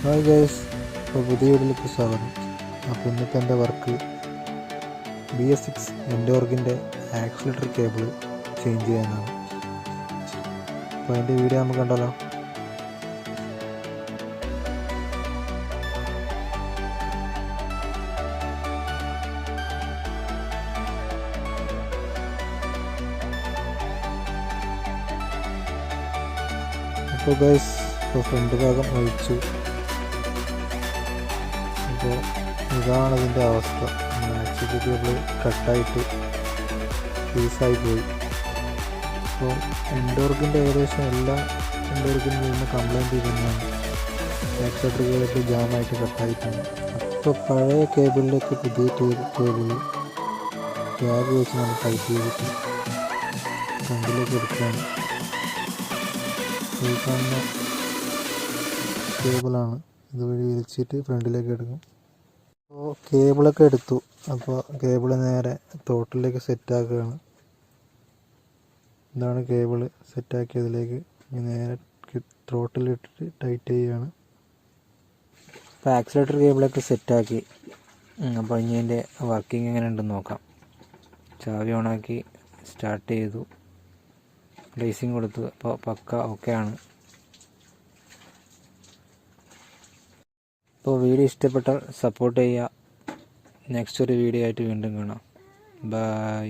Hi guys, ഇപ്പോൾ പുതിയ വീഡിയോയിലേക്ക് സ്വാഗതം. അപ്പോൾ ഇന്നത്തെ എൻ്റെ വർക്ക് BS6 എൻഡോർഗിൻ്റെ ആക്സിലേറ്റർ കേബിൾ ചേഞ്ച് ചെയ്യാനാണ്. അപ്പോൾ അതിൻ്റെ വീഡിയോ നമുക്ക് കണ്ടാലോ. അപ്പോൾ ഗൈസ്, ഇപ്പോൾ ഫ്രണ്ട് ഭാഗം അഴിച്ചു. അപ്പോൾ ഇതാണ് ഇതിൻ്റെ അവസ്ഥ. ആക്സിലേറ്റർ കേബിൾ കട്ടായിട്ട് പീസായി പോയി. അപ്പോൾ എൻഡോർഗിൻ്റെ ഏകദേശം എല്ലാ എൻഡോർഗിനും വരുന്ന കംപ്ലൈൻറ്റ് തന്നെയാണ്. ആക്സിലേറ്റർ കേബിൾ ജാമായിട്ട് കട്ടായിട്ടാണ്. അപ്പോൾ പഴയ കേബിളിലേക്ക് പുതിയ കേബിൾ ടാഗ് വെച്ച് നമ്മൾ ടൈറ്റ് ചെയ്തിട്ട് ഫ്രണ്ടിലേക്ക് എടുക്കുകയാണ്. ഈ കാണുന്ന കേബിളാണ്, ഇതുവഴി വലിച്ചിട്ട് ഫ്രണ്ടിലേക്ക് എടുക്കും. അപ്പോൾ കേബിളൊക്കെ എടുത്തു. അപ്പോൾ കേബിൾ നേരെ ത്രോട്ടിലേക്ക് സെറ്റാക്കുകയാണ്. ഇതാണ് കേബിൾ സെറ്റാക്കിയതിലേക്ക് നേരെ ത്രോട്ടിലിട്ടിട്ട് ടൈറ്റ് ചെയ്യുകയാണ്. അപ്പോൾ ആക്സിലേറ്റർ കേബിളൊക്കെ സെറ്റാക്കി. അപ്പോൾ ഇനി അതിൻ്റെ വർക്കിംഗ് എങ്ങനെ ഉണ്ടെന്ന് നോക്കാം. ചാവി ഓണാക്കി സ്റ്റാർട്ട് ചെയ്തു, റേസിങ് കൊടുത്തു. അപ്പോൾ പക്ക ഓക്കെ ആണ്. അപ്പോൾ വീഡിയോ ഇഷ്ടപ്പെട്ടാൽ സപ്പോർട്ട് ചെയ്യുക. നെക്സ്റ്റ് ഒരു വീഡിയോ ആയിട്ട് വീണ്ടും കാണാം. ബൈ.